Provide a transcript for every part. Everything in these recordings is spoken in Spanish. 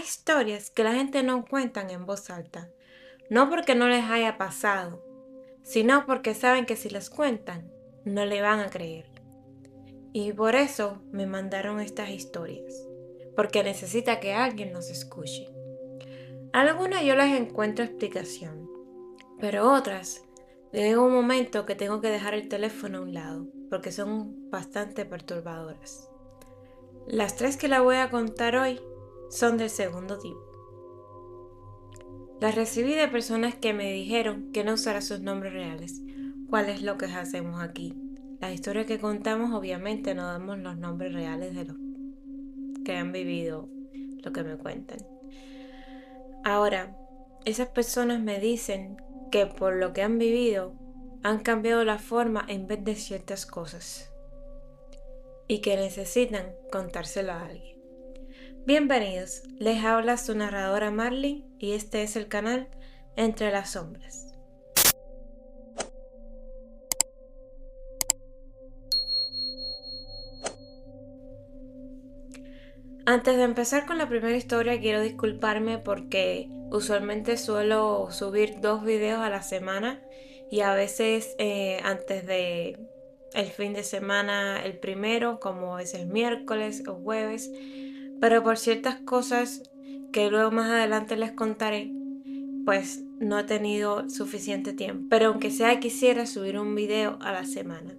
historias que la gente no cuentan en voz alta, no porque no les haya pasado, sino porque saben que si las cuentan, no le van a creer. Y por eso me mandaron estas historias, porque necesita que alguien nos escuche. Algunas yo les encuentro explicación, pero otras llega un momento que tengo que dejar el teléfono a un lado, porque son bastante perturbadoras. Las tres que les voy a contar hoy son del segundo tipo. Las recibí de personas que me dijeron que no usara sus nombres reales. ¿Cuál es lo que hacemos aquí? Las historias que contamos obviamente no damos los nombres reales de los que han vivido lo que me cuentan. Ahora, esas personas me dicen que por lo que han vivido han cambiado la forma en vez de ciertas cosas y que necesitan contárselo a alguien. Bienvenidos, les habla su narradora Marley y este es el canal Entre las Sombras. Antes de empezar con la primera historia quiero disculparme porque usualmente suelo subir 2 videos a la semana y a veces antes de el fin de semana el primero, como es el miércoles o jueves, pero por ciertas cosas que luego más adelante les contaré, pues no he tenido suficiente tiempo. Pero aunque sea quisiera subir un video a la semana.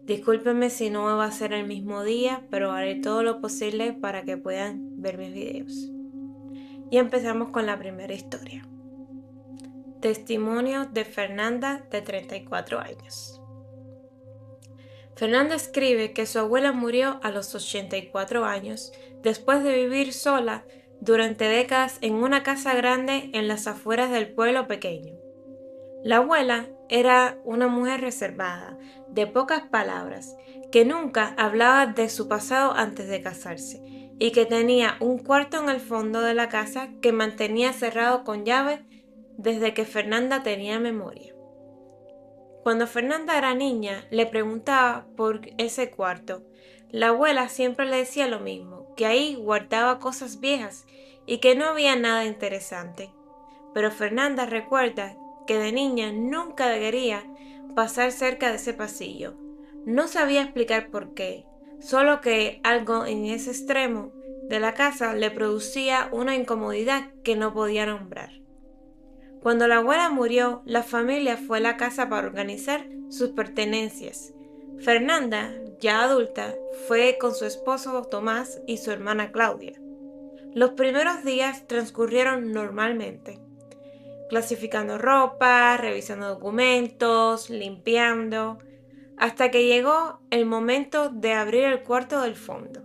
Discúlpenme si no va a ser el mismo día, pero haré todo lo posible para que puedan ver mis videos. Y empezamos con la primera historia. Testimonio de Fernanda, de 34 años. Fernanda escribe que su abuela murió a los 84 años después de vivir sola durante décadas en una casa grande en las afueras del pueblo pequeño. La abuela era una mujer reservada, de pocas palabras, que nunca hablaba de su pasado antes de casarse y que tenía un cuarto en el fondo de la casa que mantenía cerrado con llave desde que Fernanda tenía memoria. Cuando Fernanda era niña, le preguntaba por ese cuarto. La abuela siempre le decía lo mismo, que ahí guardaba cosas viejas y que no había nada interesante. Pero Fernanda recuerda que de niña nunca quería pasar cerca de ese pasillo. No sabía explicar por qué, solo que algo en ese extremo de la casa le producía una incomodidad que no podía nombrar. Cuando la abuela murió, la familia fue a la casa para organizar sus pertenencias. Fernanda, ya adulta, fue con su esposo Tomás y su hermana Claudia. Los primeros días transcurrieron normalmente, clasificando ropa, revisando documentos, limpiando, hasta que llegó el momento de abrir el cuarto del fondo.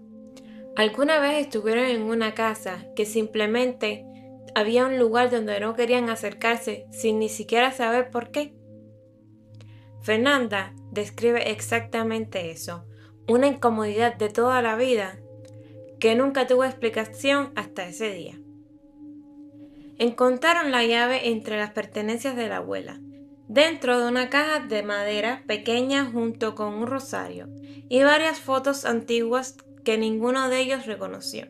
¿Alguna vez estuvieron en una casa que simplemente había un lugar donde no querían acercarse sin ni siquiera saber por qué? Fernanda describe exactamente eso, una incomodidad de toda la vida que nunca tuvo explicación hasta ese día. Encontraron la llave entre las pertenencias de la abuela, dentro de una caja de madera pequeña junto con un rosario y varias fotos antiguas que ninguno de ellos reconoció.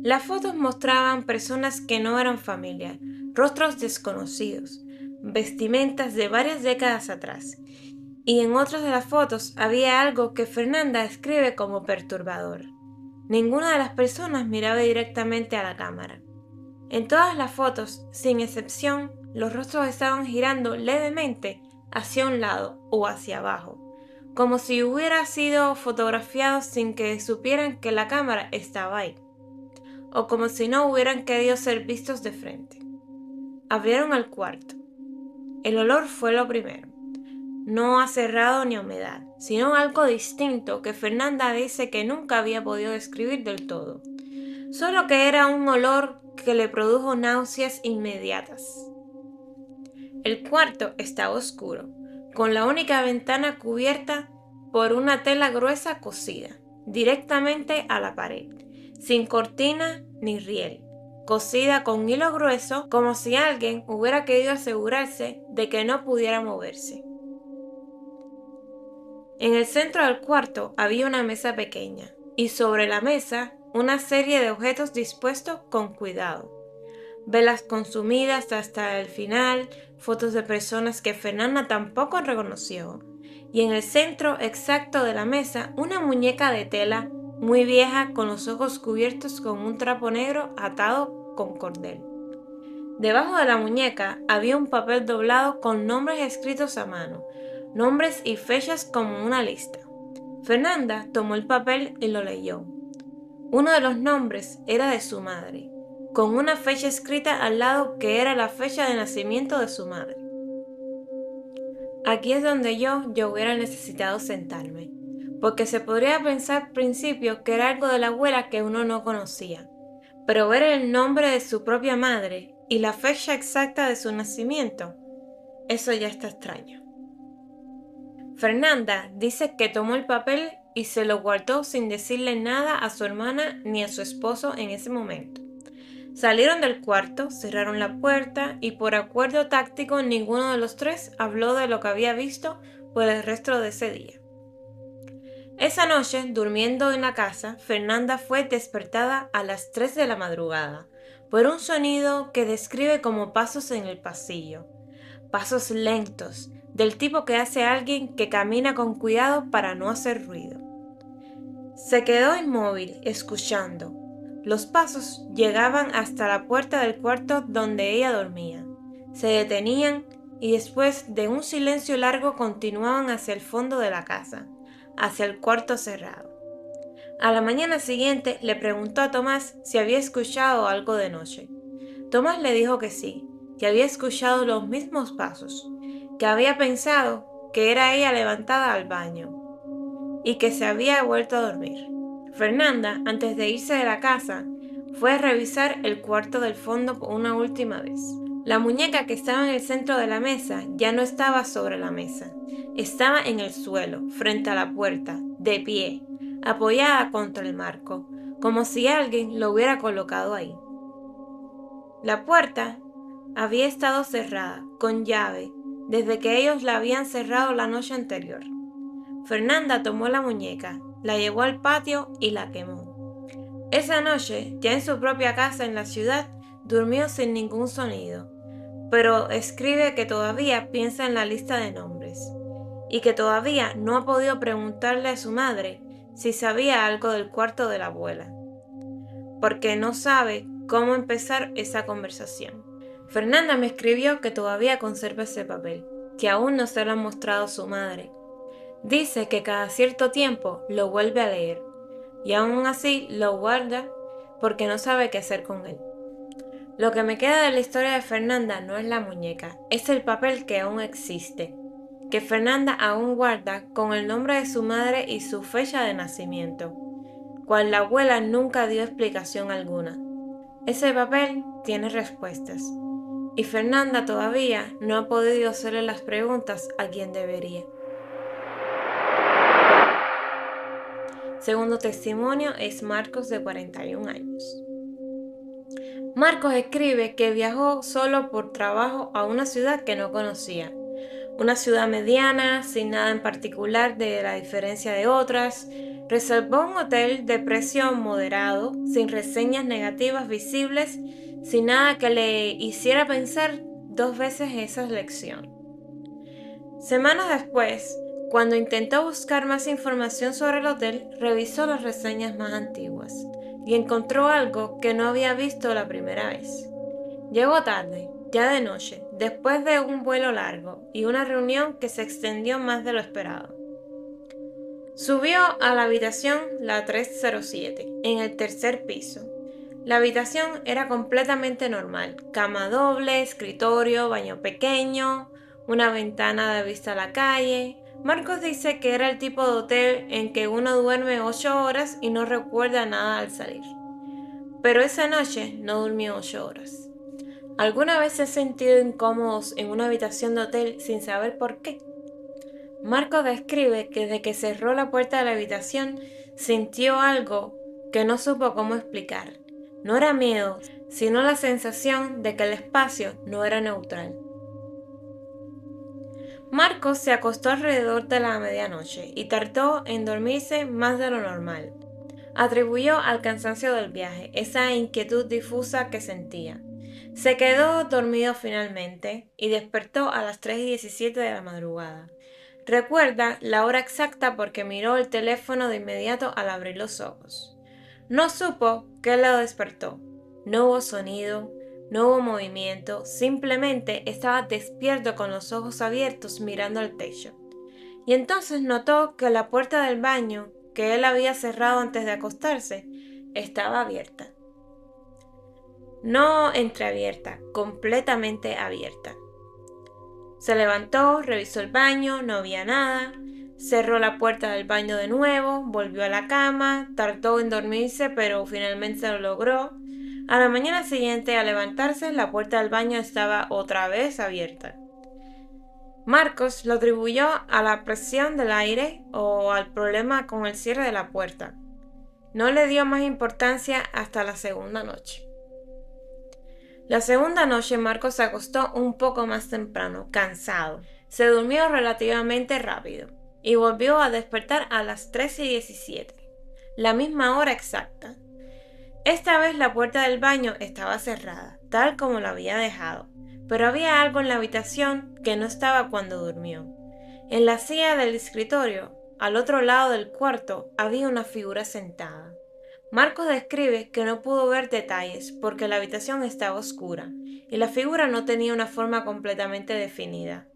Las fotos mostraban personas que no eran familia, rostros desconocidos, vestimentas de varias décadas atrás, y en otras de las fotos había algo que Fernanda describe como perturbador. Ninguna de las personas miraba directamente a la cámara. En todas las fotos, sin excepción, los rostros estaban girando levemente hacia un lado o hacia abajo, como si hubiera sido fotografiado sin que supieran que la cámara estaba ahí, o como si no hubieran querido ser vistos de frente. Abrieron el cuarto. El olor fue lo primero. No a cerrado ni a humedad, sino algo distinto que Fernanda dice que nunca había podido describir del todo. Solo que era un olor que le produjo náuseas inmediatas. El cuarto estaba oscuro, con la única ventana cubierta por una tela gruesa cosida, directamente a la pared, sin cortina ni riel, cosida con hilo grueso como si alguien hubiera querido asegurarse de que no pudiera moverse. En el centro del cuarto había una mesa pequeña, y sobre la mesa una serie de objetos dispuestos con cuidado. Velas consumidas hasta el final, fotos de personas que Fernanda tampoco reconoció, y en el centro exacto de la mesa una muñeca de tela muy vieja con los ojos cubiertos con un trapo negro atado con cordel. Debajo de la muñeca había un papel doblado con nombres escritos a mano, nombres y fechas como una lista. Fernanda tomó el papel y lo leyó. Uno de los nombres era de su madre, con una fecha escrita al lado que era la fecha de nacimiento de su madre. Aquí es donde yo hubiera necesitado sentarme, porque se podría pensar al principio que era algo de la abuela que uno no conocía, pero ver el nombre de su propia madre y la fecha exacta de su nacimiento, eso ya está extraño. Fernanda dice que tomó el papel y se lo guardó sin decirle nada a su hermana ni a su esposo en ese momento. Salieron del cuarto, cerraron la puerta y por acuerdo táctico ninguno de los tres habló de lo que había visto por el resto de ese día. Esa noche, durmiendo en la casa, Fernanda fue despertada a las 3 de la madrugada por un sonido que describe como pasos en el pasillo. Pasos lentos, del tipo que hace alguien que camina con cuidado para no hacer ruido. Se quedó inmóvil, escuchando. Los pasos llegaban hasta la puerta del cuarto donde ella dormía. Se detenían y después de un silencio largo continuaban hacia el fondo de la casa, hacia el cuarto cerrado. A la mañana siguiente le preguntó a Tomás si había escuchado algo de noche. Tomás le dijo que sí, que había escuchado los mismos pasos, que había pensado que era ella levantada al baño y que se había vuelto a dormir. Fernanda, antes de irse de la casa, fue a revisar el cuarto del fondo por una última vez. La muñeca que estaba en el centro de la mesa ya no estaba sobre la mesa. Estaba en el suelo, frente a la puerta, de pie, apoyada contra el marco, como si alguien lo hubiera colocado ahí. La puerta había estado cerrada, con llave, desde que ellos la habían cerrado la noche anterior. Fernanda tomó la muñeca, la llevó al patio y la quemó. Esa noche, ya en su propia casa en la ciudad, durmió sin ningún sonido, pero escribe que todavía piensa en la lista de nombres y que todavía no ha podido preguntarle a su madre si sabía algo del cuarto de la abuela, porque no sabe cómo empezar esa conversación. Fernanda me escribió que todavía conserva ese papel, que aún no se lo ha mostrado a su madre. Dice que cada cierto tiempo lo vuelve a leer y aún así lo guarda porque no sabe qué hacer con él. Lo que me queda de la historia de Fernanda no es la muñeca, es el papel que aún existe, que Fernanda aún guarda con el nombre de su madre y su fecha de nacimiento, cual la abuela nunca dio explicación alguna. Ese papel tiene respuestas y Fernanda todavía no ha podido hacerle las preguntas a quien debería. Segundo testimonio es Marcos, de 41 años. Marcos escribe que viajó solo por trabajo a una ciudad que no conocía. Una ciudad mediana, sin nada en particular de la diferencia de otras. Reservó un hotel de precio moderado, sin reseñas negativas visibles, sin nada que le hiciera pensar dos veces esa elección. Semanas después, cuando intentó buscar más información sobre el hotel, revisó las reseñas más antiguas y encontró algo que no había visto la primera vez. Llegó tarde, ya de noche, después de un vuelo largo y una reunión que se extendió más de lo esperado. Subió a la habitación la 307, en el tercer piso. La habitación era completamente normal, cama doble, escritorio, baño pequeño, una ventana de vista a la calle. Marcos dice que era el tipo de hotel en que uno duerme 8 horas y no recuerda nada al salir. Pero esa noche no durmió 8 horas. ¿Alguna vez se ha sentido incómodos en una habitación de hotel sin saber por qué? Marcos describe que desde que cerró la puerta de la habitación sintió algo que no supo cómo explicar. No era miedo, sino la sensación de que el espacio no era neutral. Marcos se acostó alrededor de la medianoche y tardó en dormirse más de lo normal. Atribuyó al cansancio del viaje, esa inquietud difusa que sentía. Se quedó dormido finalmente y despertó a las 3:17 de la madrugada. Recuerda la hora exacta porque miró el teléfono de inmediato al abrir los ojos. No supo qué lo despertó. No hubo sonido, no hubo movimiento, simplemente estaba despierto con los ojos abiertos mirando al techo. Y entonces notó que la puerta del baño, que él había cerrado antes de acostarse, estaba abierta. No entreabierta, completamente abierta. Se levantó, revisó el baño, no había nada, cerró la puerta del baño de nuevo, volvió a la cama, tardó en dormirse, pero finalmente lo logró. A la mañana siguiente, al levantarse, la puerta del baño estaba otra vez abierta. Marcos lo atribuyó a la presión del aire o al problema con el cierre de la puerta. No le dio más importancia hasta la segunda noche. La segunda noche Marcos se acostó un poco más temprano, cansado. Se durmió relativamente rápido y volvió a despertar a las 13:17, la misma hora exacta. Esta vez la puerta del baño estaba cerrada, tal como la había dejado, pero había algo en la habitación que no estaba cuando durmió. En la silla del escritorio, al otro lado del cuarto, había una figura sentada. Marcos describe que no pudo ver detalles porque la habitación estaba oscura y la figura no tenía una forma completamente definida.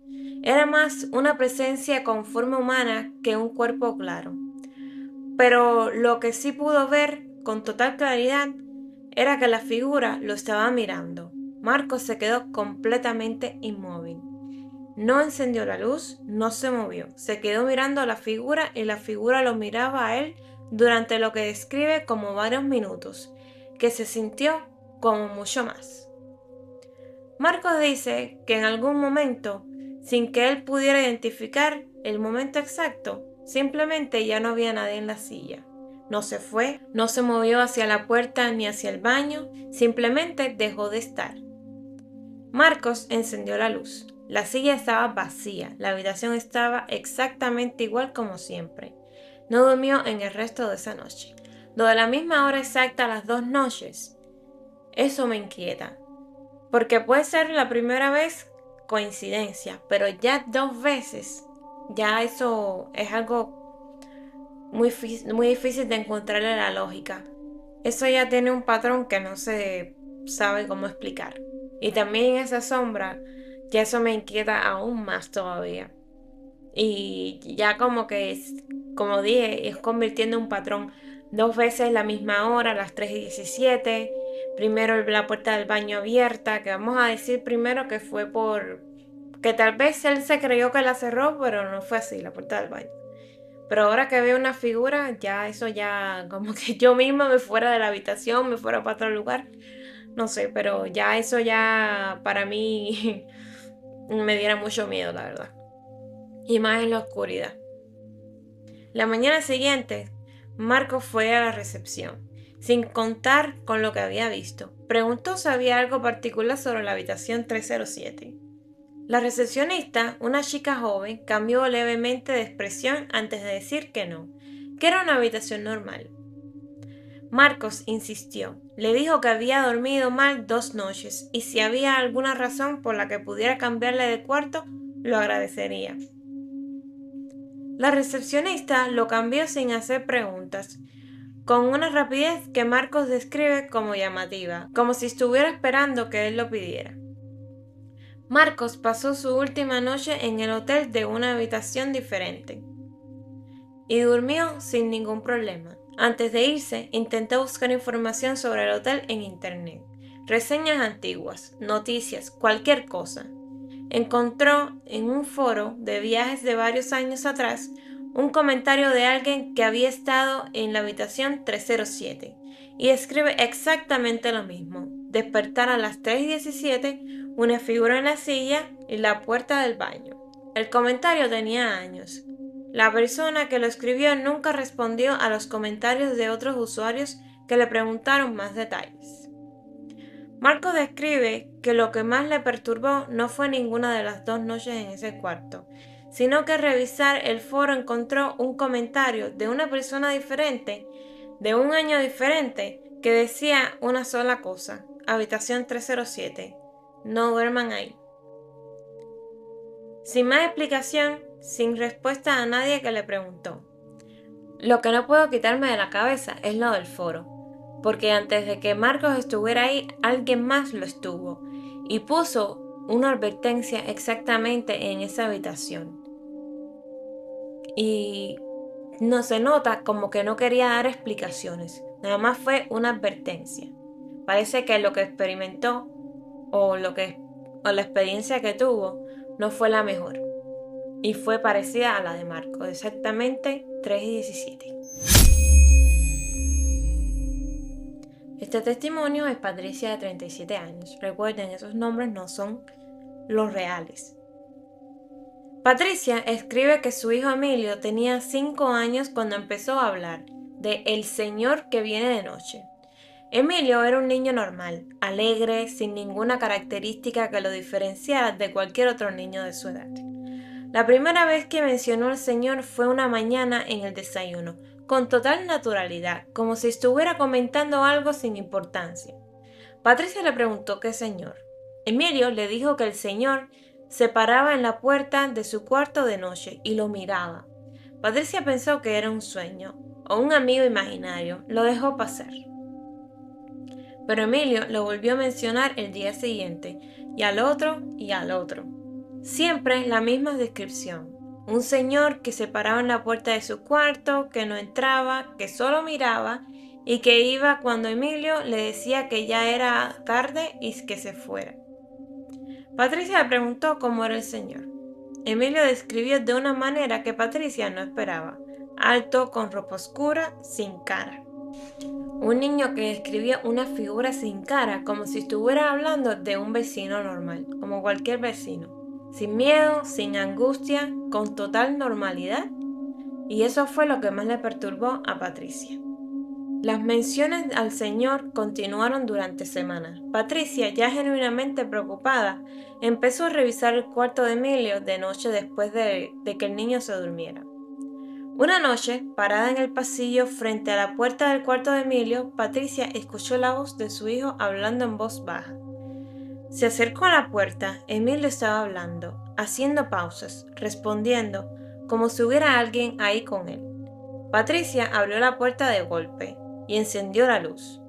Era más una presencia con forma humana que un cuerpo claro. Pero lo que sí pudo ver con total claridad era que la figura lo estaba mirando. Marcos se quedó completamente inmóvil. No encendió la luz, no se movió. Se quedó mirando a la figura y la figura lo miraba a él durante lo que describe como varios minutos, que se sintió como mucho más. Marcos dice que en algún momento, sin que él pudiera identificar el momento exacto, simplemente ya no había nadie en la silla. No se fue, no se movió hacia la puerta ni hacia el baño, simplemente dejó de estar. Marcos encendió la luz. La silla estaba vacía, la habitación estaba exactamente igual como siempre. No durmió en el resto de esa noche. Lo de la misma hora exacta a las 2 noches, eso me inquieta. Porque puede ser la primera vez coincidencia, pero ya 2 veces, ya eso es algo muy difícil de encontrarle la lógica. Eso ya tiene un patrón que no se sabe cómo explicar. Y también esa sombra, ya eso me inquieta aún más todavía. Y ya como que, como dije, es convirtiendo en un patrón. 2 veces la misma hora, a las 3:17. Primero la puerta del baño abierta, que vamos a decir primero que fue que tal vez él se creyó que la cerró, pero no fue así, la puerta del baño. Pero ahora que veo una figura, ya eso ya como que yo misma me fuera de la habitación, me fuera para otro lugar. No sé, pero ya eso ya para mí me diera mucho miedo, la verdad. Y más en la oscuridad. La mañana siguiente, Marco fue a la recepción, sin contar con lo que había visto. Preguntó si había algo particular sobre la habitación 307. La recepcionista, una chica joven, cambió levemente de expresión antes de decir que no, que era una habitación normal. Marcos insistió. Le dijo que había dormido mal 2 noches y si había alguna razón por la que pudiera cambiarle de cuarto, lo agradecería. La recepcionista lo cambió sin hacer preguntas, con una rapidez que Marcos describe como llamativa, como si estuviera esperando que él lo pidiera. Marcos pasó su última noche en el hotel de una habitación diferente y durmió sin ningún problema. Antes de irse, intentó buscar información sobre el hotel en internet, reseñas antiguas, noticias, cualquier cosa. Encontró en un foro de viajes de varios años atrás un comentario de alguien que había estado en la habitación 307 y escribe exactamente lo mismo. Despertar a las 3:17, una figura en la silla y la puerta del baño. El comentario tenía años. La persona que lo escribió nunca respondió a los comentarios de otros usuarios que le preguntaron más detalles. Marcos describe que lo que más le perturbó no fue ninguna de las 2 noches en ese cuarto, sino que al revisar el foro encontró un comentario de una persona diferente de un año diferente que decía una sola cosa: habitación 307, no duerman ahí. Sin más explicación, sin respuesta a nadie que le preguntó. Lo que no puedo quitarme de la cabeza es lo del foro, porque antes de que Marcos estuviera ahí, alguien más lo estuvo y puso una advertencia exactamente en esa habitación. Y no se nota como que no quería dar explicaciones, nada más fue una advertencia. Parece que lo que experimentó o la experiencia que tuvo no fue la mejor y fue parecida a la de Marcos, exactamente 3:17. Este testimonio es Patricia, de 37 años. Recuerden, esos nombres no son los reales. Patricia escribe que su hijo Emilio tenía 5 años cuando empezó a hablar de el Señor que viene de noche. Emilio era un niño normal, alegre, sin ninguna característica que lo diferenciara de cualquier otro niño de su edad. La primera vez que mencionó al Señor fue una mañana en el desayuno, con total naturalidad, como si estuviera comentando algo sin importancia. Patricia le preguntó qué Señor. Emilio le dijo que el Señor se paraba en la puerta de su cuarto de noche y lo miraba. Patricia pensó que era un sueño o un amigo imaginario. Lo dejó pasar. Pero Emilio lo volvió a mencionar el día siguiente, y al otro y al otro. Siempre la misma descripción. Un señor que se paraba en la puerta de su cuarto, que no entraba, que solo miraba y que iba cuando Emilio le decía que ya era tarde y que se fuera. Patricia le preguntó cómo era el señor. Emilio describió de una manera que Patricia no esperaba: alto, con ropa oscura, sin cara. Un niño que describía una figura sin cara, como si estuviera hablando de un vecino normal, como cualquier vecino, sin miedo, sin angustia, con total normalidad. Y eso fue lo que más le perturbó a Patricia. Las menciones al Señor continuaron durante semanas. Patricia, ya genuinamente preocupada, empezó a revisar el cuarto de Emilio de noche después de que el niño se durmiera. Una noche, parada en el pasillo frente a la puerta del cuarto de Emilio, Patricia escuchó la voz de su hijo hablando en voz baja. Se acercó a la puerta. Emilio estaba hablando, haciendo pausas, respondiendo, como si hubiera alguien ahí con él. Patricia abrió la puerta de golpe y encendió la luz.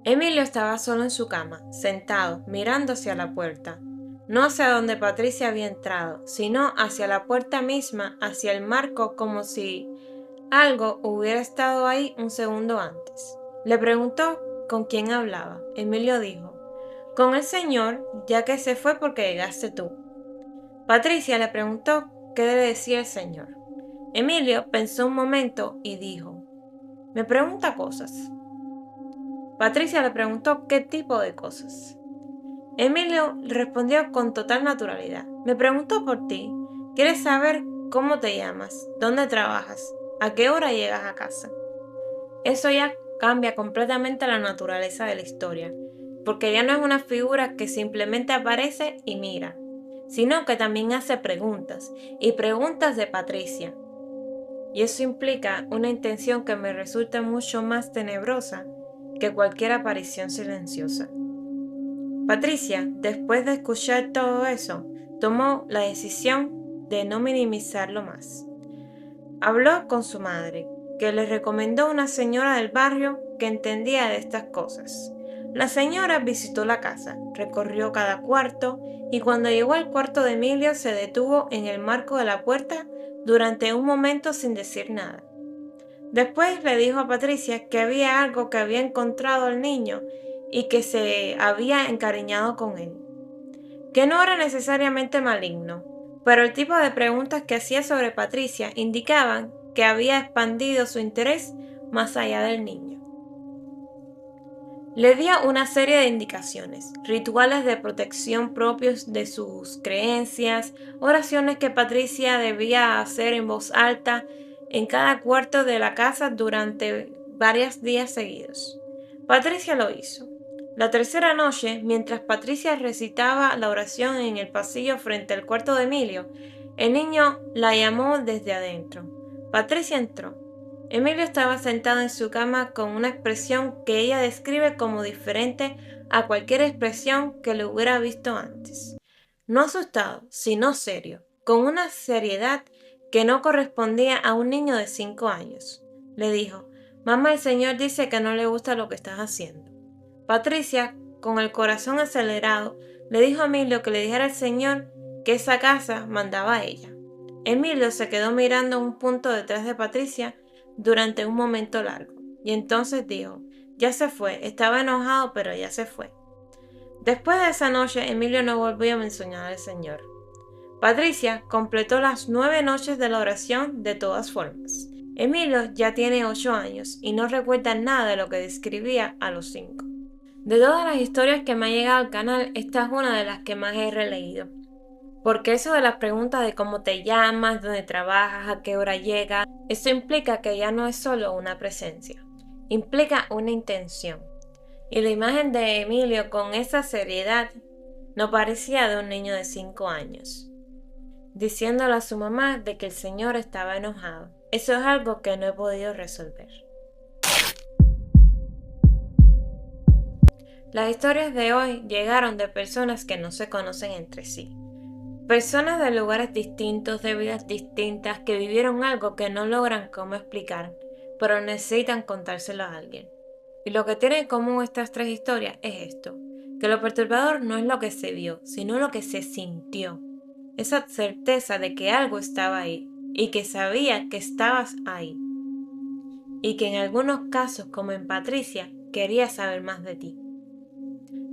Emilio estaba solo en su cama, sentado, mirando hacia la puerta. No hacia donde Patricia había entrado, sino hacia la puerta misma, hacia el marco, como si algo hubiera estado ahí un segundo antes. Le preguntó con quién hablaba. Emilio dijo: con el Señor, ya que se fue porque llegaste tú. Patricia le preguntó qué le decía el Señor. Emilio pensó un momento y dijo: me pregunta cosas. Patricia le preguntó qué tipo de cosas. Emilio respondió con total naturalidad: me preguntó por ti. Quiere saber cómo te llamas, dónde trabajas, a qué hora llegas a casa. Eso ya cambia completamente la naturaleza de la historia, porque ya no es una figura que simplemente aparece y mira, sino que también hace preguntas, y preguntas de Patricia. Y eso implica una intención que me resulta mucho más tenebrosa que cualquier aparición silenciosa. Patricia, después de escuchar todo eso, tomó la decisión de no minimizarlo más. Habló con su madre, que le recomendó una señora del barrio que entendía de estas cosas. La señora visitó la casa, recorrió cada cuarto y cuando llegó al cuarto de Emilio se detuvo en el marco de la puerta durante un momento sin decir nada. Después le dijo a Patricia que había algo que había encontrado el niño y que se había encariñado con él, que no era necesariamente maligno, pero el tipo de preguntas que hacía sobre Patricia indicaban que había expandido su interés más allá del niño. Le dio una serie de indicaciones, rituales de protección propios de sus creencias, oraciones que Patricia debía hacer en voz alta en cada cuarto de la casa durante varios días seguidos. Patricia lo hizo. La tercera noche, mientras Patricia recitaba la oración en el pasillo frente al cuarto de Emilio, el niño la llamó desde adentro. Patricia entró. Emilio estaba sentado en su cama con una expresión que ella describe como diferente a cualquier expresión que le hubiera visto antes. No asustado, sino serio, con una seriedad que no correspondía a un niño de 5 años. Le dijo: «Mamá, el Señor dice que no le gusta lo que estás haciendo». Patricia, con el corazón acelerado, le dijo a Emilio que le dijera al Señor que esa casa mandaba a ella. Emilio se quedó mirando un punto detrás de Patricia durante un momento largo, y entonces dijo: «Ya se fue, estaba enojado, pero ya se fue». Después de esa noche, Emilio no volvió a mencionar al Señor. Patricia completó las 9 noches de la oración de todas formas. Emilio ya tiene 8 años y no recuerda nada de lo que describía a los 5. De todas las historias que me han llegado al canal, esta es una de las que más he releído. Porque eso de las preguntas de cómo te llamas, dónde trabajas, a qué hora llegas, eso implica que ya no es solo una presencia, implica una intención. Y la imagen de Emilio con esa seriedad no parecía de un niño de 5 años, diciéndole a su mamá de que el Señor estaba enojado. Eso es algo que no he podido resolver. Las historias de hoy llegaron de personas que no se conocen entre sí. Personas de lugares distintos, de vidas distintas, que vivieron algo que no logran cómo explicar, pero necesitan contárselo a alguien. Y lo que tienen en común estas 3 historias es esto: que lo perturbador no es lo que se vio, sino lo que se sintió. Esa certeza de que algo estaba ahí, y que sabía que estabas ahí. Y que en algunos casos, como en Patricia, quería saber más de ti.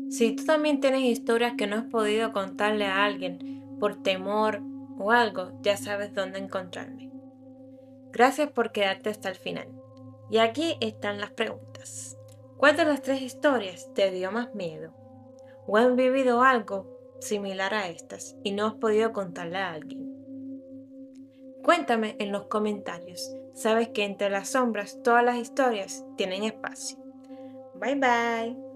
Si tú también tienes historias que no has podido contarle a alguien por temor o algo, ya sabes dónde encontrarme. Gracias por quedarte hasta el final. Y aquí están las preguntas. ¿Cuál de las 3 historias te dio más miedo? ¿O has vivido algo similar a estas y no has podido contarle a alguien? Cuéntame en los comentarios. Sabes que entre las sombras todas las historias tienen espacio. Bye bye.